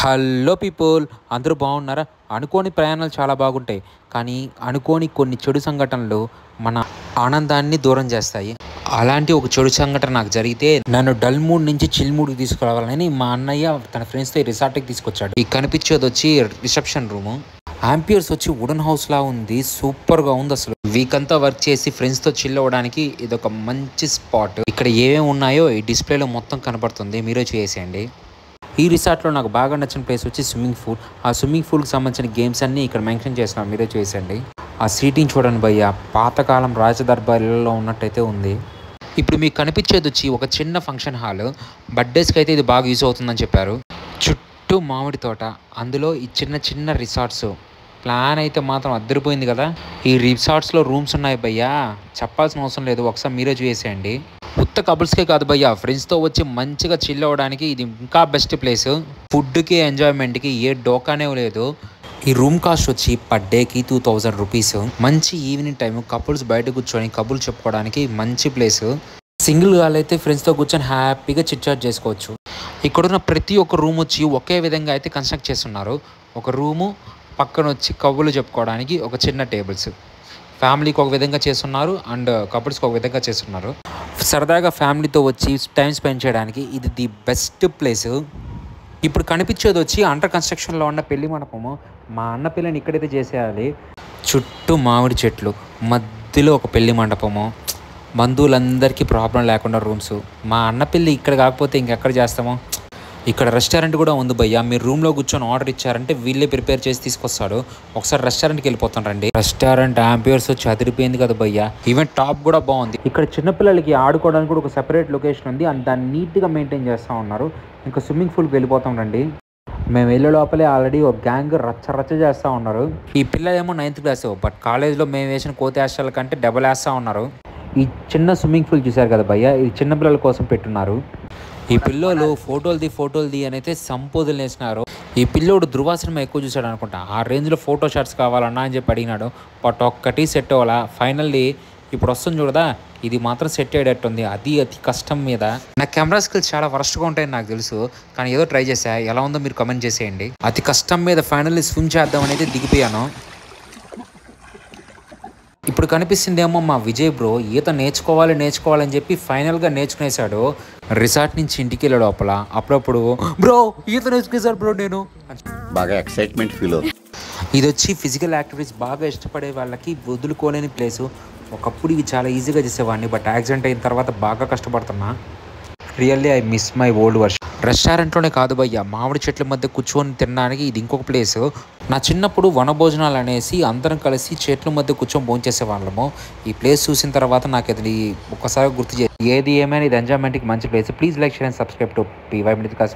Hello people, అందరూ బాగున్నారా? అనుకోని ప్రయాణాలు చాలా బాగుంటాయి, కానీ అనుకోని కొన్ని చెడు సంఘటనలు మన ఆనందాన్ని దూరం చేస్తాయి. అలాంటి ఒక చెడు సంఘటన నాకు జరిగితే నన్ను డల్ మూడ్ నుంచి చిల్ మూడ్కి తీసుకురావాలని మా అన్నయ్య తన ఫ్రెండ్స్తో ఈ రిసార్ట్కి తీసుకొచ్చాడు. ఈ కనిపించేది వచ్చి రిసెప్షన్ రూము. ఆంపియర్స్ వచ్చి వుడెన్ హౌస్ లా ఉంది, సూపర్గా ఉంది. అసలు వీక్ అంతా వర్క్ చేసి ఫ్రెండ్స్తో చిల్ అవ్వడానికి ఇది ఒక మంచి స్పాట్. ఇక్కడ ఏమేమి ఉన్నాయో ఈ డిస్ప్లేలో మొత్తం కనపడుతుంది, మీరే చేసేయండి. ఈ రిసార్ట్లో నాకు బాగా నచ్చిన ప్లేస్ వచ్చి స్విమ్మింగ్ పూల్. ఆ స్విమ్మింగ్ పూల్కి సంబంధించిన గేమ్స్ అన్నీ ఇక్కడ మెన్షన్ చేసినాం, మీరే చూసేయండి. ఆ సీటింగ్ చూడండి భయ్య, పాతకాలం రాజదర్బార్లలో ఉన్నట్టయితే ఉంది. ఇప్పుడు మీకు కనిపించేది వచ్చి ఒక చిన్న ఫంక్షన్ హాల్. బర్త్డేస్కి అయితే ఇది బాగా యూజ్ అవుతుందని చెప్పారు. చుట్టూ మామిడి తోట, అందులో ఈ చిన్న చిన్న రిసార్ట్స్. ప్లాన్ అయితే మాత్రం అద్దరిపోయింది కదా. ఈ రిసార్ట్స్లో రూమ్స్ ఉన్నాయి భయ్యా, చెప్పాల్సిన అవసరం లేదు, ఒకసారి మీరే చూసేయండి. కొత్త కపుల్స్కే కాదు భయ్యా, ఫ్రెండ్స్తో వచ్చి మంచిగా చిల్ అవ్వడానికి ఇది ఇంకా బెస్ట్ ప్లేస్. ఫుడ్కి ఎంజాయ్మెంట్కి ఏ డోకానే లేదు. ఈ రూమ్ కాస్ట్ వచ్చి పర్ డేకి 2000 రూపీస్. మంచి ఈవినింగ్ టైం కపుల్స్ బయట కూర్చొని కబుర్లు చెప్పుకోవడానికి మంచి ప్లేస్. సింగిల్ గా అయితే ఫ్రెండ్స్తో కూర్చొని హ్యాపీగా చిట్ చాట్ చేసుకోవచ్చు. ఇక్కడున్న ప్రతి ఒక్క రూమ్ వచ్చి ఒకే విధంగా అయితే కన్స్ట్రక్ట్ చేస్తున్నారు. ఒక రూము పక్కన వచ్చి కబుర్లు చెప్పుకోవడానికి ఒక చిన్న టేబుల్స్. ఫ్యామిలీకి ఒక విధంగా చేస్తున్నారు అండ్ కపుల్స్కి ఒక విధంగా చేస్తున్నారు. సరదాగా ఫ్యామిలీతో వచ్చి టైం స్పెండ్ చేయడానికి ఇది ది బెస్ట్ ప్లేస్. ఇప్పుడు కనిపించేది వచ్చి అండర్ కన్స్ట్రక్షన్లో ఉన్న పెళ్లి మండపము. మా అన్న పెళ్ళిని ఇక్కడైతే చేసేయాలి. చుట్టూ మామిడి చెట్లు, మధ్యలో ఒక పెళ్లి మండపము, బంధువులందరికీ ప్రాబ్లం లేకుండా రూమ్స్. మా అన్న పెళ్ళి ఇక్కడ కాకపోతే ఇంకెక్కడ చేస్తామో. ఇక్కడ రెస్టారెంట్ కూడా ఉంది భయ్య. మీరు రూమ్లో కూర్చొని ఆర్డర్ ఇచ్చారంటే వీళ్ళే ప్రిపేర్ చేసి తీసుకొస్తాడు. ఒకసారి రెస్టారెంట్కి వెళ్ళిపోతాం రండి. రెస్టారెంట్ ఆంపియర్స్ వచ్చి అదిరిపోయింది కదా భయ్య. ఈవెన్ టాప్ కూడా బాగుంది. ఇక్కడ చిన్నపిల్లలకి ఆడుకోవడానికి కూడా ఒక సెపరేట్ లొకేషన్ ఉంది అండ్ దాన్ని నీట్గా మెయింటైన్ చేస్తూ ఉన్నారు. ఇంకా స్విమ్మింగ్ పూల్కి వెళ్ళిపోతాం రండి. మేము వెళ్ళే లోపలే ఆల్రెడీ ఒక గ్యాంగ్ రచ్చ చేస్తూ ఉన్నారు. ఈ పిల్లలేమో 9th క్లాస్, బట్ కాలేజ్లో మేము వేసిన కోతి వేషాల కంటే డబల్ వేస్తూ ఉన్నారు. ఈ చిన్న స్విమ్మింగ్ పూల్ చూశారు కదా భయ్య, ఇది చిన్నపిల్లల కోసం పెట్టున్నారు. ఈ పిల్లోలు ఫోటోలది అని అయితే సంపోదులు వేసినారు. ఈ పిల్లోడు ధృవ సినిమా ఎక్కువ చూశాడు అనుకుంటా, ఆ రేంజ్లో ఫోటో షాట్స్ కావాలన్నా అని చెప్పి అడిగినాడు. బట్ ఒక్కటి సెట్ అవ్వాలా. ఫైనల్లీ ఇప్పుడు వస్తుంది చూడదా, ఇది మాత్రం సెట్ అయ్యేటట్టుంది. అది అతి కష్టం మీద. నా కెమెరా స్కిల్స్ చాలా వరస్ట్గా ఉంటాయని నాకు తెలుసు, కానీ ఏదో ట్రై చేసా. ఎలా ఉందో మీరు కమెంట్ చేసేయండి. అతి కష్టం మీద ఫైనల్లీ స్విమ్ చేద్దామని అయితే దిగిపోయాను. ఇప్పుడు కనిపిస్తుందేమో మా విజయ్ బ్రో ఈత నేర్చుకోవాలని చెప్పి ఫైనల్గా నేర్చుకునేసాడు. రిసార్ట్ నుంచి ఇంటికి వెళ్ళే లోపల అప్పుడప్పుడు బ్రో ఈత నేర్చుకునేసాడు బ్రో నేను బాగా ఎక్సైట్మెంట్ ఫీల్ అవుతుంది. ఇది వచ్చి ఫిజికల్ యాక్టివిటీస్ బాగా ఇష్టపడే వాళ్ళకి వదులుకోలేని ప్లేసు. ఒకప్పుడు ఇది చాలా ఈజీగా చేసేవాడిని, బట్ యాక్సిడెంట్ అయిన తర్వాత బాగా కష్టపడుతున్నా. Really I miss my old version. రెస్టారెంట్లోనే కాదు భయ్య, మామిడి చెట్ల మధ్య కూర్చొని తినడానికి ఇది ఇంకొక ప్లేసు. నా చిన్నప్పుడు వనభోజనాలు అనేసి అందరం కలిసి చెట్ల మధ్య కూర్చొని భోంచేసే వాళ్ళము. ఈ ప్లేస్ చూసిన తర్వాత నాకు ఇది ఒక్కసారి గుర్తు చేసి ఏది ఏమైనా ఇది ఎంజాయ్మెంట్కి మంచి place. Please like, share and subscribe to PY Mythicals.